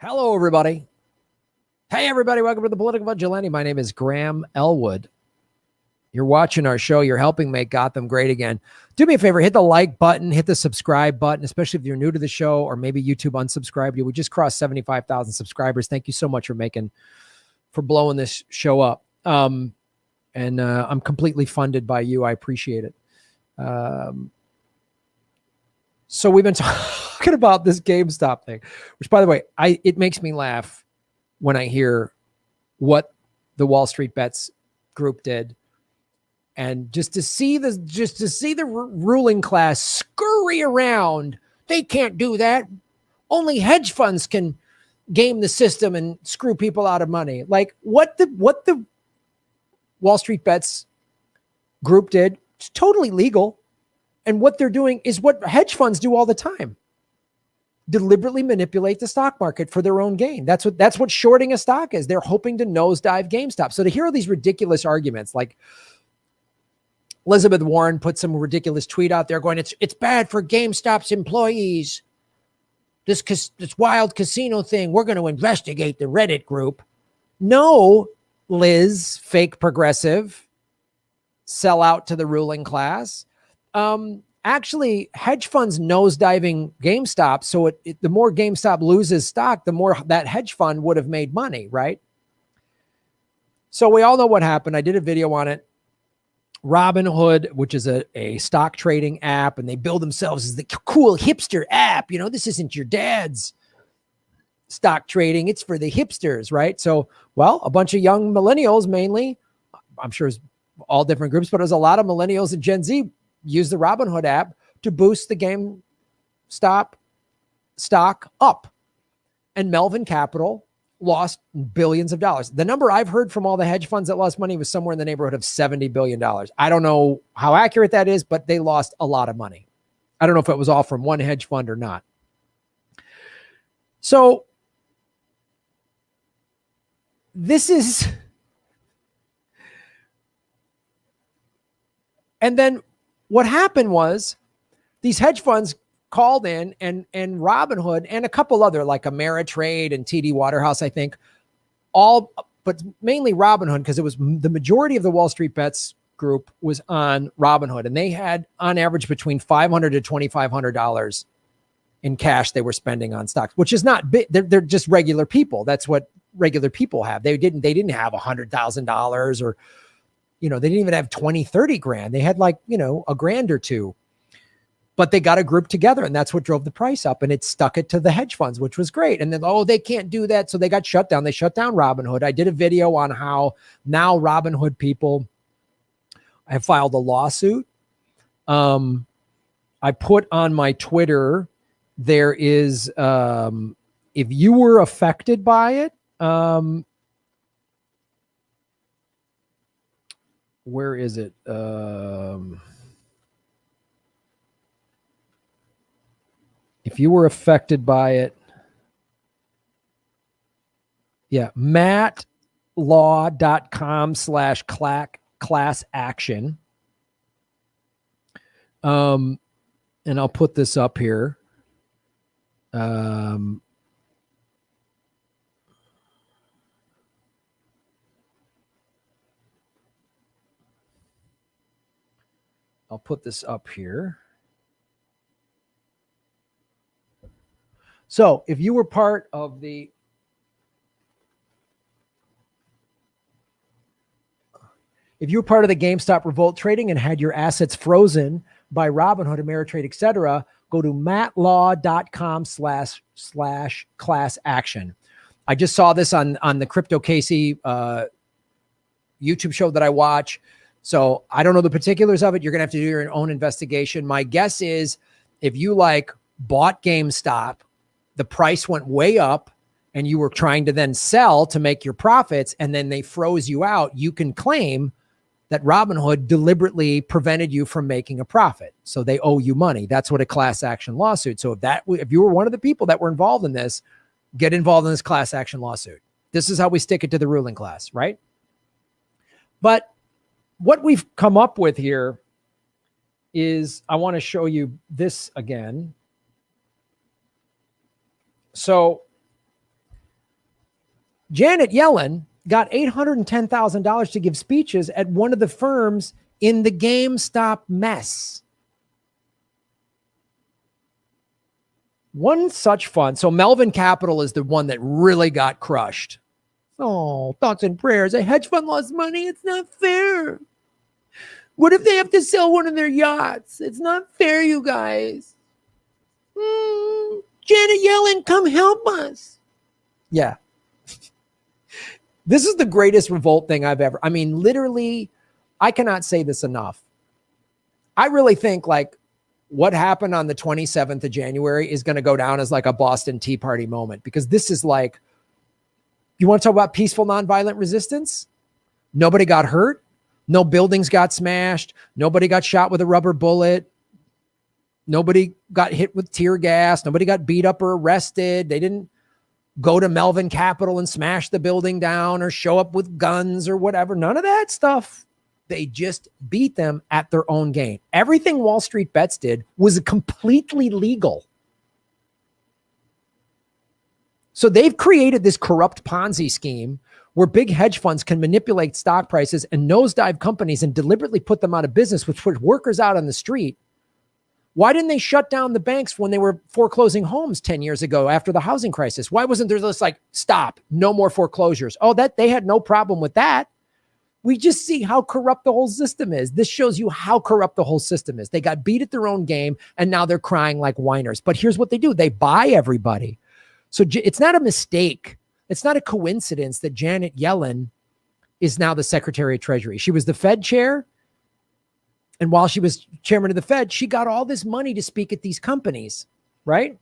Hello, everybody. Hey, everybody. Welcome to the Political Vigilante. My name is Graham Elwood. You're watching our show. You're helping make Gotham great again. Do me a favor. Hit the like button. Hit the subscribe button, especially if you're new to the show or maybe YouTube unsubscribed you. We just crossed 75,000 subscribers. Thank you so much for blowing this show up. I'm completely funded by you. I appreciate it. So we've been talking about this GameStop thing, which, by the way, it makes me laugh when I hear what the Wall Street Bets group did, and just to see the ruling class scurry around. They can't do that. Only hedge funds can game the system and screw people out of money. Like what the Wall Street Bets group did, it's totally legal. And what they're doing is what hedge funds do all the time. Deliberately manipulate the stock market for their own gain. That's what shorting a stock is. They're hoping to nosedive GameStop. So to hear all these ridiculous arguments, like Elizabeth Warren put some ridiculous tweet out there going, it's bad for GameStop's employees. This wild casino thing, we're going to investigate the Reddit group. No, Liz, fake progressive, sell out to the ruling class. Actually, hedge funds nosediving GameStop. So the more GameStop loses stock, the more that hedge fund would have made money, right? So we all know what happened. I did a video on it. Robinhood, which is a stock trading app, and they bill themselves as the cool hipster app. You know, this isn't your dad's stock trading. It's for the hipsters, right? So, well, a bunch of young millennials mainly, I'm sure it's all different groups, but there's a lot of millennials and Gen Z use the Robinhood app to boost the GameStop stock up. And Melvin Capital lost billions of dollars. The number I've heard from all the hedge funds that lost money was somewhere in the neighborhood of $70 billion. I don't know how accurate that is, but they lost a lot of money. I don't know if it was all from one hedge fund or not. So this is... And then what happened was these hedge funds called in and Robinhood and a couple other like Ameritrade and TD Waterhouse, I think, but mainly Robinhood, because it was the majority of the Wall Street Bets group was on Robinhood, and they had on average between $500 to $2,500 in cash they were spending on stocks, which is not big. They're just regular people. That's what regular people have. They didn't have $100,000 or, they didn't even have 20, 30 grand. They had like, a grand or two, but they got a group together, and that's what drove the price up, and it stuck it to the hedge funds, which was great. And then, they can't do that. So they got shut down. They shut down Robinhood. I did a video on how now Robinhood people have filed a lawsuit. I put on my Twitter, there is, if you were affected by it, where is it? If you were affected by it, yeah, mattlaw.com/class action. And I'll put this up here. I'll put this up here. So if you were part of the GameStop revolt trading and had your assets frozen by Robinhood, Ameritrade, etc., go to mattlaw.com/class action. I just saw this on the Crypto Casey YouTube show that I watch. So I don't know the particulars of it. You're going to have to do your own investigation. My guess is if you bought GameStop, the price went way up and you were trying to then sell to make your profits, and then they froze you out, you can claim that Robinhood deliberately prevented you from making a profit. So they owe you money. That's what a class action lawsuit. So if you were one of the people that were involved in this, get involved in this class action lawsuit. This is how we stick it to the ruling class, right? But what we've come up with here is, I want to show you this again. So Janet Yellen got $810,000 to give speeches at one of the firms in the GameStop mess. One such fund. So Melvin Capital is the one that really got crushed. Oh, thoughts and prayers. A hedge fund lost money. It's not fair. What if they have to sell one of their yachts? It's not fair, you guys. Janet Yellen, come help us. Yeah. This is the greatest revolt thing I've ever. I mean, literally, I cannot say this enough. I really think like what happened on the 27th of January is going to go down as like a Boston Tea Party moment, because this is like, you want to talk about peaceful nonviolent resistance? Nobody got hurt. No buildings got smashed. Nobody got shot with a rubber bullet. Nobody got hit with tear gas. Nobody got beat up or arrested. They didn't go to Melvin Capital and smash the building down or show up with guns or whatever. None of that stuff. They just beat them at their own game. Everything Wall Street Bets did was completely legal. So they've created this corrupt Ponzi scheme where big hedge funds can manipulate stock prices and nosedive companies and deliberately put them out of business, which put workers out on the street. Why didn't they shut down the banks when they were foreclosing homes 10 years ago after the housing crisis? Why wasn't there this like, stop, no more foreclosures? Oh, that they had no problem with that. We just see how corrupt the whole system is. This shows you how corrupt the whole system is. They got beat at their own game and now they're crying like whiners. But here's what they do. They buy everybody. So it's not a mistake. It's not a coincidence that Janet Yellen is now the Secretary of Treasury. She was the Fed chair. And while she was chairman of the Fed, she got all this money to speak at these companies, right?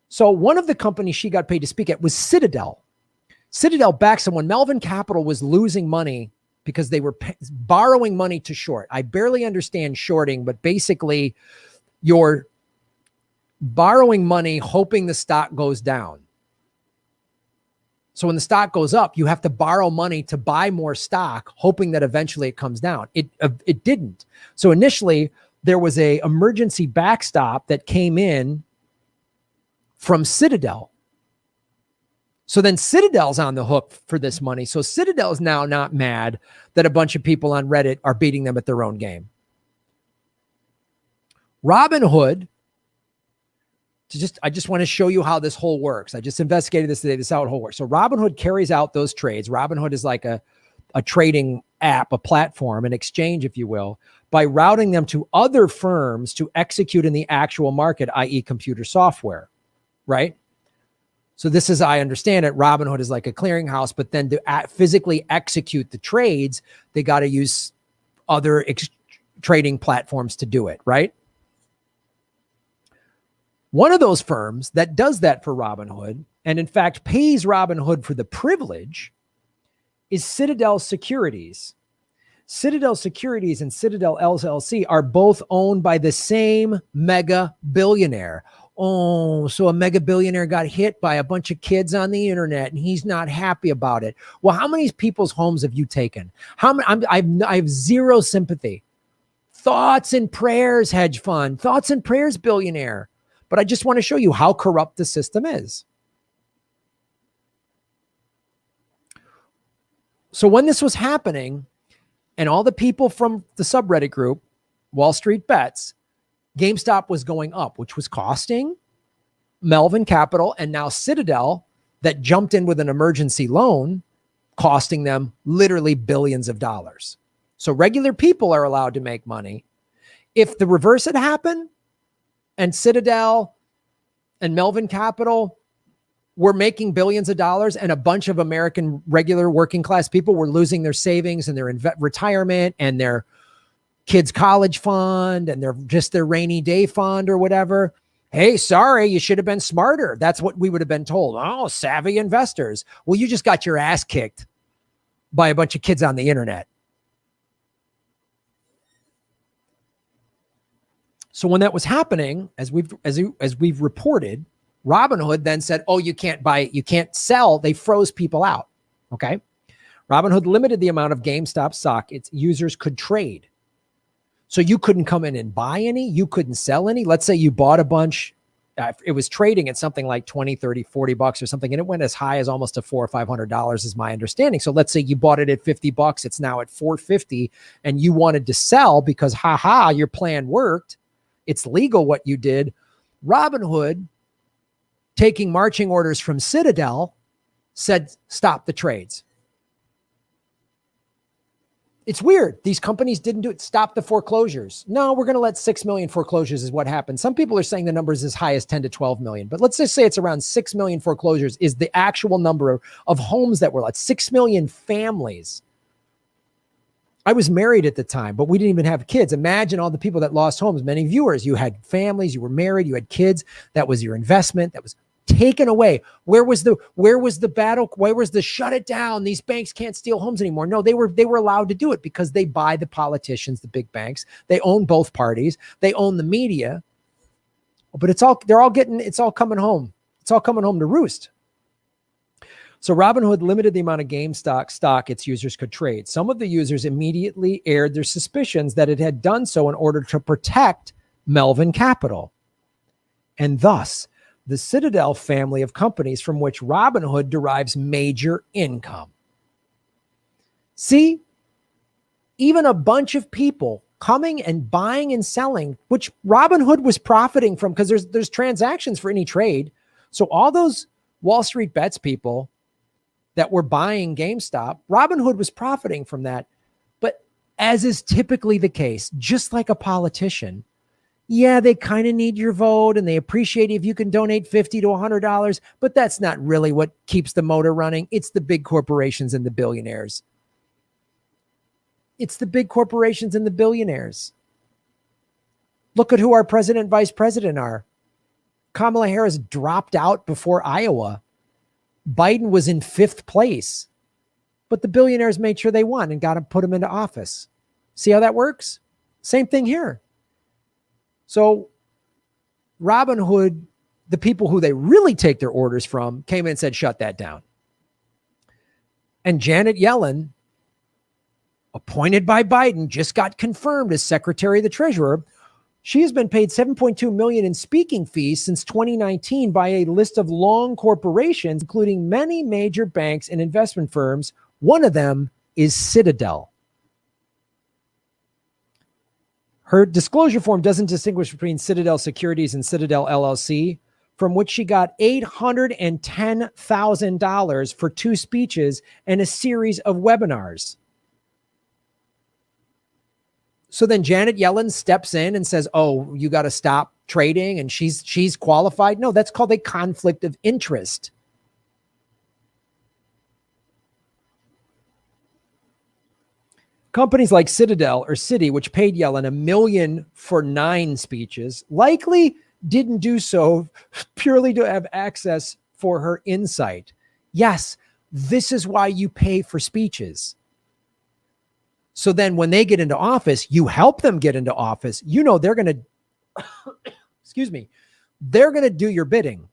So one of the companies she got paid to speak at was Citadel. Citadel backed someone. Melvin Capital was losing money because they were borrowing money to short. I barely understand shorting, but basically you're borrowing money hoping the stock goes down. So when the stock goes up, you have to borrow money to buy more stock, hoping that eventually it comes down. It didn't. So initially, there was a emergency backstop that came in from Citadel. So then Citadel's on the hook for this money. So Citadel is now not mad that a bunch of people on Reddit are beating them at their own game. Robinhood, I just want to show you how this whole works. I just investigated this today. This is how it whole works. So Robinhood carries out those trades. Robinhood is like a trading app, a platform, an exchange, if you will, by routing them to other firms to execute in the actual market, i.e. computer software, right? So this is, I understand it, Robinhood is like a clearinghouse, but then to physically execute the trades, they got to use other trading platforms to do it, right? One of those firms that does that for Robinhood, and in fact pays Robinhood for the privilege, is Citadel Securities. Citadel Securities and Citadel LLC are both owned by the same mega billionaire. Oh, so a mega billionaire got hit by a bunch of kids on the internet and he's not happy about it. Well, how many people's homes have you taken? How many? I have zero sympathy. Thoughts and prayers, hedge fund. Thoughts and prayers, billionaire. But I just want to show you how corrupt the system is. So when this was happening, and all the people from the subreddit group, Wall Street Bets, GameStop was going up, which was costing Melvin Capital and now Citadel, that jumped in with an emergency loan, costing them literally billions of dollars. So regular people are allowed to make money. If the reverse had happened, and Citadel and Melvin Capital were making billions of dollars and a bunch of American regular working class people were losing their savings and their retirement and their kids' college fund and their rainy day fund or whatever. Hey, sorry, you should have been smarter. That's what we would have been told. Oh, savvy investors. Well, you just got your ass kicked by a bunch of kids on the internet. So when that was happening, as we've reported, Robinhood then said, oh, you can't buy, you can't sell. They froze people out. Okay. Robinhood limited the amount of GameStop stock its users could trade. So you couldn't come in and buy any, you couldn't sell any. Let's say you bought a bunch it was trading at something like 20, 30, 40 bucks or something. And it went as high as almost to $400 or $500 is my understanding. So let's say you bought it at 50 bucks. It's now at 450 and you wanted to sell because your plan worked. It's legal what you did. Robinhood, taking marching orders from Citadel, said, stop the trades. It's weird. These companies didn't do it. Stop the foreclosures. No, we're going to let 6 million foreclosures is what happened. Some people are saying the number is as high as 10 to 12 million, but let's just say it's around 6 million foreclosures is the actual number of homes that were let. 6 million families. I was married at the time, but we didn't even have kids. Imagine all the people that lost homes. Many viewers, you had families, you were married, you had kids. That was your investment. That was taken away. Where was the battle? Where was the shut it down? These banks can't steal homes anymore. No, they were allowed to do it because they buy the politicians, the big banks. They own both parties. They own the media. But it's all coming home. It's all coming home to roost. So Robinhood limited the amount of GameStop stock its users could trade. Some of the users immediately aired their suspicions that it had done so in order to protect Melvin Capital. And thus, the Citadel family of companies from which Robinhood derives major income. See, even a bunch of people coming and buying and selling, which Robinhood was profiting from because there's transactions for any trade. So all those Wall Street Bets people that were buying GameStop, Robinhood was profiting from that. But as is typically the case, just like a politician, yeah, they kind of need your vote and they appreciate if you can donate $50 to $100, but that's not really what keeps the motor running. It's the big corporations and the billionaires. It's the big corporations and the billionaires. Look at who our president and vice president are. Kamala Harris dropped out before Iowa. Biden was in 5th place, but the billionaires made sure they won and got to put him into office. See how that works? Same thing here. So Robinhood, the people who they really take their orders from, came in and said, shut that down. And Janet Yellen, appointed by Biden, just got confirmed as Secretary of the Treasurer. She has been paid $7.2 million in speaking fees since 2019 by a list of long corporations, including many major banks and investment firms. One of them is Citadel. Her disclosure form doesn't distinguish between Citadel Securities and Citadel LLC, from which she got $810,000 for 2 speeches and a series of webinars. So then Janet Yellen steps in and says, oh, you got to stop trading and she's qualified. No, that's called a conflict of interest. Companies like Citadel or Citi, which paid Yellen $1 million for 9 speeches, likely didn't do so purely to have access for her insight. Yes, this is why you pay for speeches. So then when they get into office, you help them get into office. You know they're going to, excuse me, they're going to do your bidding.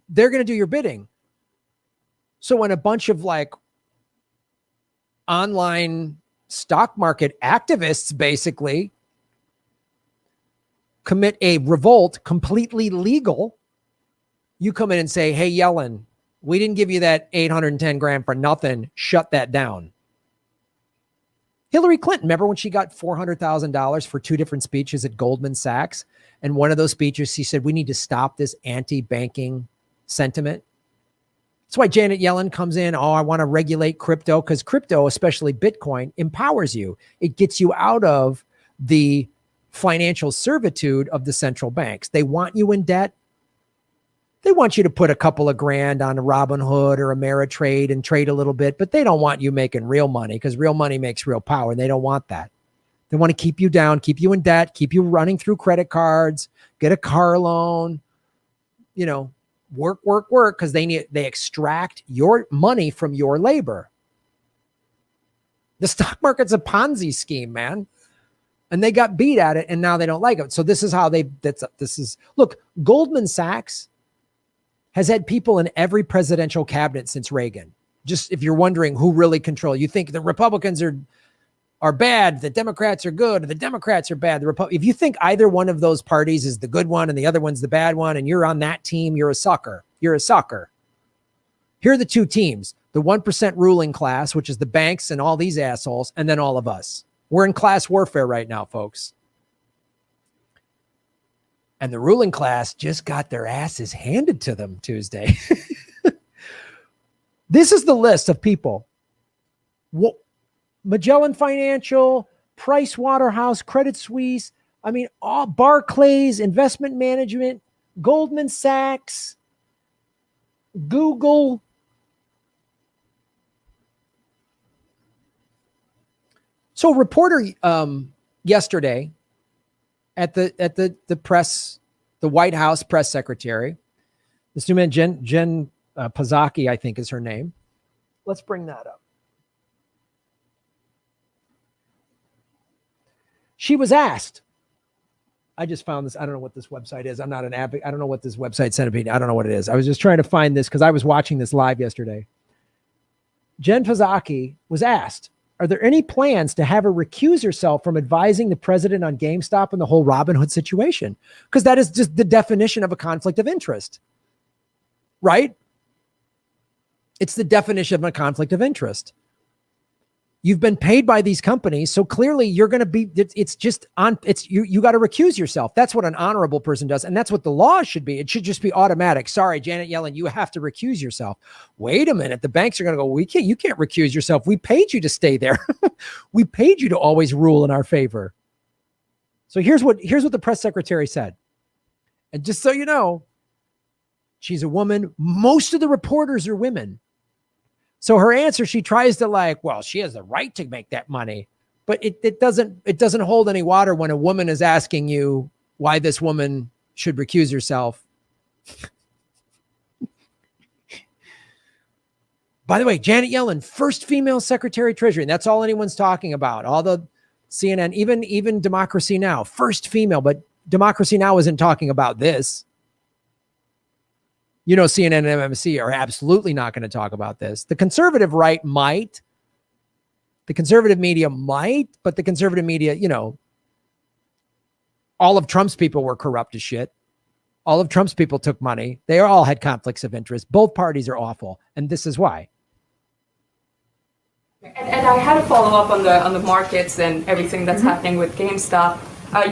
They're going to do your bidding. So when a bunch of like online stock market activists basically commit a revolt completely legal, you come in and say, hey, Yellen, we didn't give you that 810 grand for nothing. Shut that down. Hillary Clinton, remember when she got $400,000 for 2 different speeches at Goldman Sachs? And one of those speeches, she said, we need to stop this anti-banking sentiment. That's why Janet Yellen comes in. Oh, I want to regulate crypto, because crypto, especially Bitcoin, empowers you. It gets you out of the financial servitude of the central banks. They want you in debt. They want you to put a couple of grand on a Robinhood or Ameritrade and trade a little bit, but they don't want you making real money, because real money makes real power, and they don't want that. They want to keep you down, keep you in debt, keep you running through credit cards, get a car loan, work, because they extract your money from your labor. The stock market's a Ponzi scheme, man. And they got beat at it, and now they don't like it. So this is how look, Goldman Sachs has had people in every presidential cabinet since Reagan. Just if you're wondering who really control, you think the Republicans are are bad, the Democrats are good, the Democrats are bad. If you think either one of those parties is the good one and the other one's the bad one, and you're on that team, you're a sucker. You're a sucker. Here are the two teams, the 1% ruling class, which is the banks and all these assholes, and then all of us. We're in class warfare right now, folks. And the ruling class just got their asses handed to them Tuesday. This is the list of people. Magellan Financial, Price Waterhouse, Credit Suisse, all Barclays, Investment Management, Goldman Sachs, Google. So a reporter yesterday at the press, the White House press secretary, this new man, Jen Psaki, I think is her name. Let's bring that up. She was asked, I just found this. I don't know what this website is. I'm not an advocate. I don't know what this website Centipede. I don't know what it is. I was just trying to find this because I was watching this live yesterday. Jen Psaki was asked, are there any plans to have her recuse herself from advising the president on GameStop and the whole Robinhood situation? Because that is just the definition of a conflict of interest, right? It's the definition of a conflict of interest. You've been paid by these companies, so clearly you're going to be, it's just on, you got to recuse yourself. That's what an honorable person does. And that's what the law should be. It should just be automatic. Sorry, Janet Yellen, you have to recuse yourself. Wait a minute. The banks are going to go, you can't recuse yourself. We paid you to stay there. We paid you to always rule in our favor. So here's what the press secretary said. And just so you know, she's a woman. Most of the reporters are women. So her answer, she tries to she has the right to make that money, but it doesn't hold any water when a woman is asking you why this woman should recuse herself. By the way, Janet Yellen, first female Secretary of Treasury, and that's all anyone's talking about. All the CNN, even Democracy Now, first female, but Democracy Now isn't talking about this. You know, CNN and MSNBC are absolutely not going to talk about this. The conservative right might. The conservative media might, but the conservative media, all of Trump's people were corrupt as shit. All of Trump's people took money. They all had conflicts of interest. Both parties are awful. And this is why. And I had a follow up on the markets and everything that's happening with GameStop.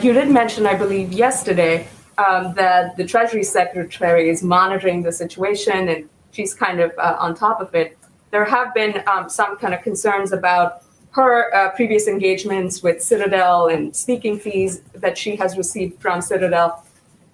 You did mention, I believe, yesterday that the Treasury Secretary is monitoring the situation and she's kind of on top of it. There have been some kind of concerns about her previous engagements with Citadel and speaking fees that she has received from Citadel.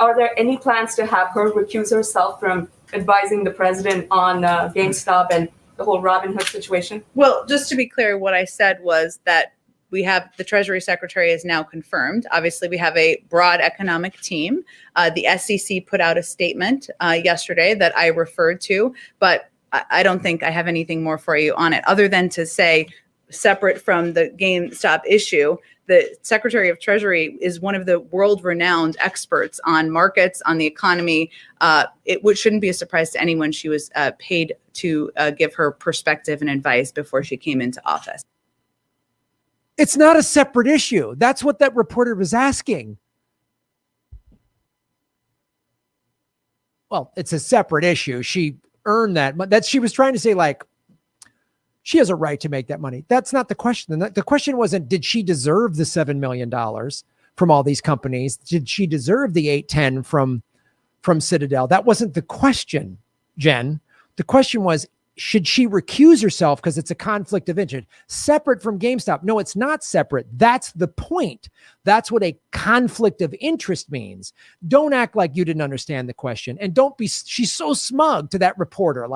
Are there any plans to have her recuse herself from advising the president on GameStop and the whole Robinhood situation? Well, just to be clear, what I said was that we have the Treasury Secretary is now confirmed. Obviously, we have a broad economic team. The SEC put out a statement yesterday that I referred to, but I don't think I have anything more for you on it other than to say, separate from the GameStop issue, the Secretary of Treasury is one of the world-renowned experts on markets, on the economy. Shouldn't be a surprise to anyone she was paid to give her perspective and advice before she came into office. It's not a separate issue. That's what that reporter was asking. Well, it's a separate issue. She earned that she was trying to say she has a right to make that money. That's not the question. The question wasn't, did she deserve the $7 million from all these companies? Did she deserve the 810 from Citadel? That wasn't the question, Jen. The question was, should she recuse herself because it's a conflict of interest separate from GameStop? No, it's not separate. That's the point. That's what a conflict of interest means. Don't act like you didn't understand the question. And she's so smug to that reporter,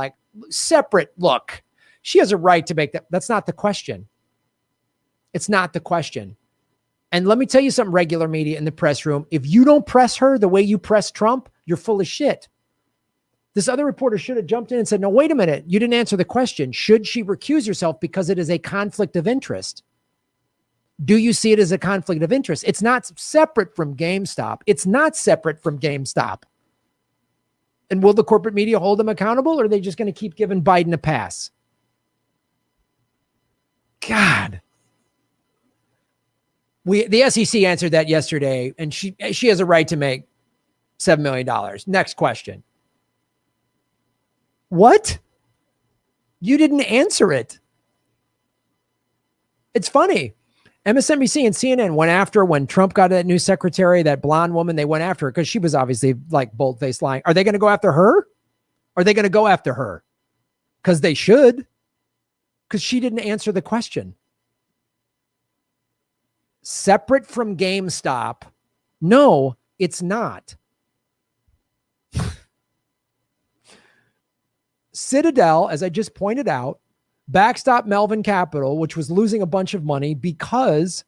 separate look. She has a right to make that. That's not the question. It's not the question. And let me tell you something, regular media in the press room. If you don't press her the way you press Trump, you're full of shit. This other reporter should have jumped in and said, no, wait a minute. You didn't answer the question. Should she recuse herself because it is a conflict of interest? Do you see it as a conflict of interest? It's not separate from GameStop. It's not separate from GameStop. And will the corporate media hold them accountable, or are they just going to keep giving Biden a pass? God. The SEC answered that yesterday, and she has a right to make $7 million. Next question. What? You didn't answer it. It's funny. MSNBC and CNN went after when Trump got that new secretary, that blonde woman. They went after her because she was obviously like bold-faced lying. Are they going to go after her? Are they going to go after her? Because they should. Because she didn't answer the question. Separate from GameStop? No, it's not. Citadel, as I just pointed out, backstop Melvin Capital, which was losing a bunch of money because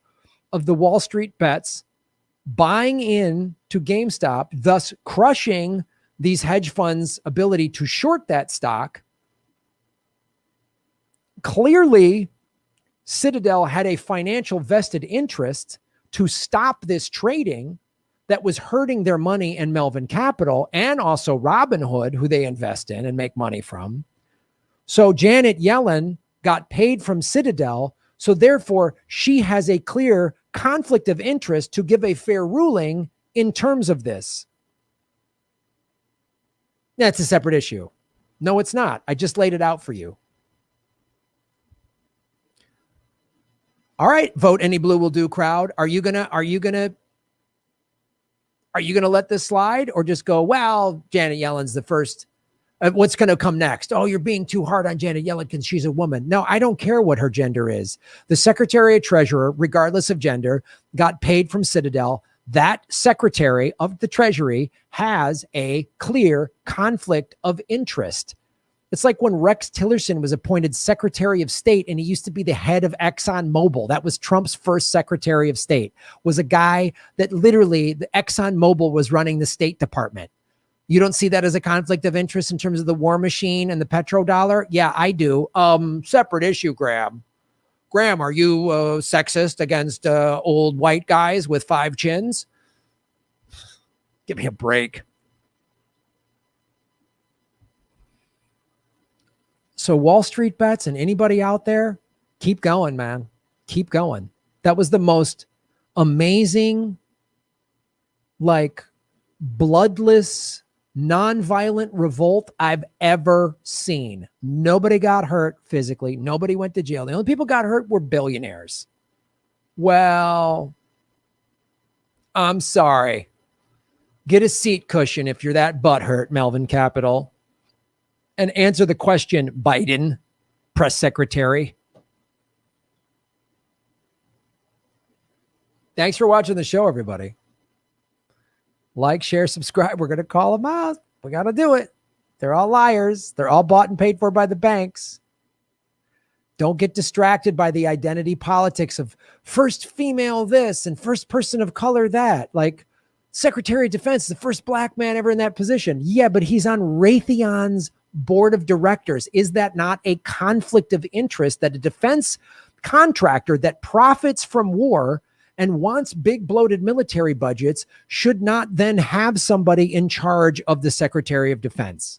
of the Wall Street bets buying in to GameStop, thus crushing these hedge funds' ability to short that stock. Clearly, Citadel had a financial vested interest to stop this trading that was hurting their money in Melvin Capital and also Robinhood, who they invest in and make money from. So Janet Yellen got paid from Citadel. So therefore, she has a clear conflict of interest to give a fair ruling in terms of this. That's a separate issue. No, it's not. I just laid it out for you. All right, vote any blue will do crowd. Are you gonna let this slide or just go, well, Janet Yellen's the first? What's going to come next? Oh, you're being too hard on Janet Yellen because she's a woman. No, I don't care what her gender is. The Secretary of Treasurer, regardless of gender, got paid from Citadel. That Secretary of the Treasury has a clear conflict of interest. It's like when Rex Tillerson was appointed Secretary of State and he used to be the head of ExxonMobil. That was Trump's first Secretary of State, was a guy that literally the ExxonMobil was running the State Department. You don't see that as a conflict of interest in terms of the war machine and the petrodollar? Yeah, I do. Separate issue, Graham. Graham, are you sexist against old white guys with 5 chins? Give me a break. So Wall Street bets and anybody out there, keep going, man. Keep going. That was the most amazing, like bloodless, nonviolent revolt I've ever seen. Nobody got hurt physically. Nobody went to jail. The only people got hurt were billionaires. Well, I'm sorry. Get a seat cushion if you're that butthurt, Melvin Capital. And answer the question, Biden, press secretary. Thanks for watching the show, everybody. Like, share, subscribe. We're going to call them out. We got to do it. They're all liars. They're all bought and paid for by the banks. Don't get distracted by the identity politics of first female this and first person of color that. Like, Secretary of Defense is the first black man ever in that position. Yeah, but he's on Raytheon's board of directors. Is that not a conflict of interest that a defense contractor that profits from war and wants big bloated military budgets should not then have somebody in charge of the Secretary of Defense?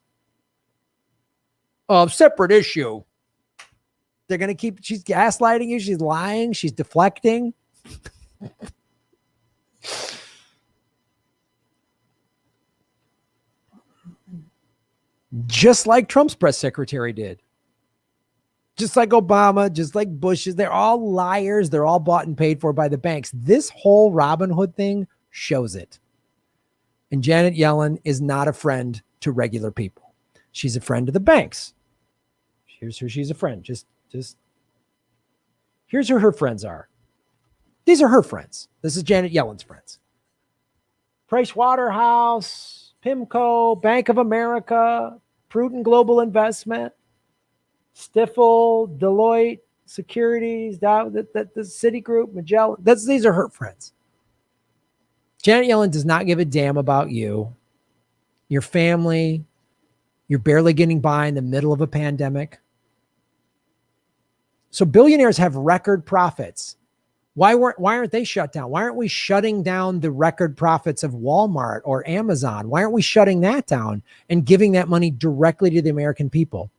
Separate issue. They're going to keep, she's gaslighting you. She's lying. She's deflecting. Just like Trump's press secretary did. Just like Obama, just like Bush's. They're all liars. They're all bought and paid for by the banks. This whole Robinhood thing shows it. And Janet Yellen is not a friend to regular people. She's a friend to the banks. Here's who she's a friend. Just here's who her friends are. These are her friends. This is Janet Yellen's friends. Price Waterhouse, PIMCO, Bank of America, Prudent Global Investment, Stifel, Deloitte, Securities, the Citigroup, Magellan. These are her friends. Janet Yellen does not give a damn about you, your family. You're barely getting by in the middle of a pandemic. So billionaires have record profits. Why aren't they shut down? Why aren't we shutting down the record profits of Walmart or Amazon? Why aren't we shutting that down and giving that money directly to the American people?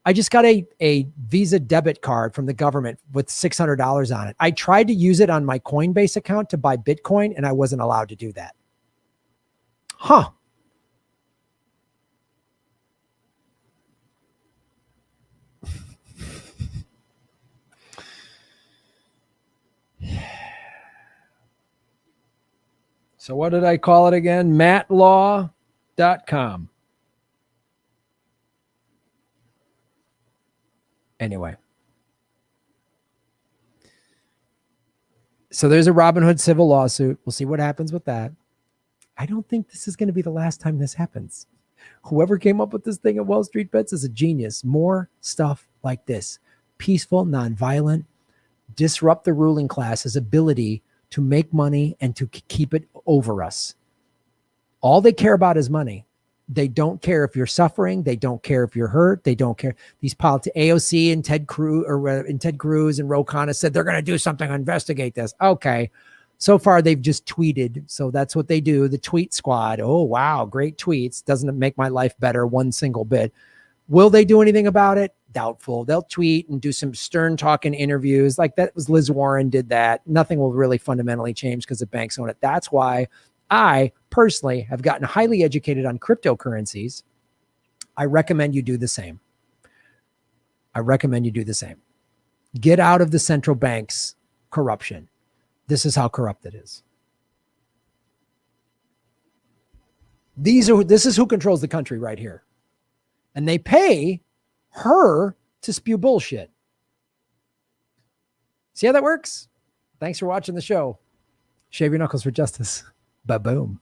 I just got a Visa debit card from the government with $600 on it. I tried to use it on my Coinbase account to buy Bitcoin, and I wasn't allowed to do that. Huh. So what did I call it again? Matlaw.com. Anyway. So there's a Robinhood civil lawsuit. We'll see what happens with that. I don't think this is going to be the last time this happens. Whoever came up with this thing at Wall Street Bets is a genius. More stuff like this. Peaceful, nonviolent, disrupt the ruling class's ability to make money and to keep it over us. All they care about is money. They don't care if you're suffering. They don't care if you're hurt. They don't care. These politics, AOC and Ted Cruz and Ro Khanna said they're going to do something to investigate this. Okay. So far, they've just tweeted. So that's what they do. The tweet squad. Oh, wow. Great tweets. Doesn't make my life better one single bit. Will they do anything about it? Doubtful. They'll tweet and do some stern talking interviews. Like that was Liz Warren did that. Nothing will really fundamentally change because the banks own it. That's why I personally have gotten highly educated on cryptocurrencies. I recommend you do the same. Get out of the central bank's corruption. This is how corrupt it is. This is who controls the country right here. And they pay her to spew bullshit. See how that works? Thanks for watching the show. Shave your knuckles for justice. Ba-boom.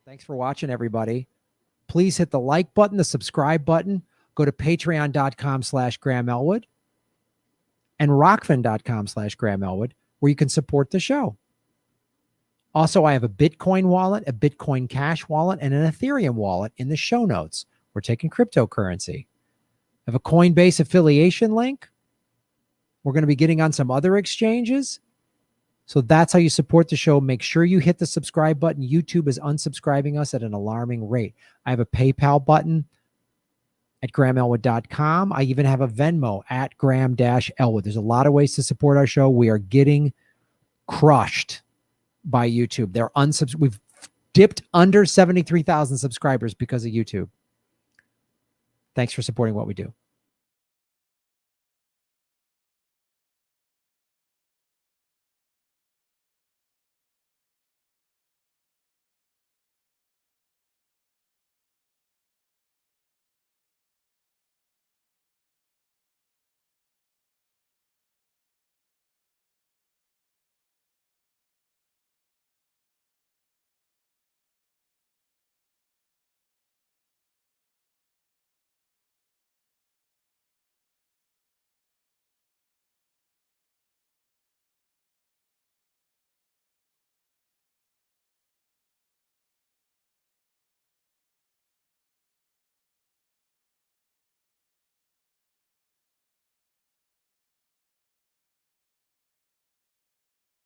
Thanks for watching, everybody. Please hit the like button, the subscribe button. Go to patreon.com/Graham Elwood and rockfin.com/Graham Elwood, where you can support the show. Also, I have a Bitcoin wallet, a Bitcoin Cash wallet, and an Ethereum wallet in the show notes. We're taking cryptocurrency. I have a Coinbase affiliation link. We're going to be getting on some other exchanges. So that's how you support the show. Make sure you hit the subscribe button. YouTube is unsubscribing us at an alarming rate. I have a PayPal button at GrahamElwood.com. I even have a Venmo at Graham-Elwood. There's a lot of ways to support our show. We are getting crushed by YouTube. We've dipped under 73,000 subscribers because of YouTube. Thanks for supporting what we do.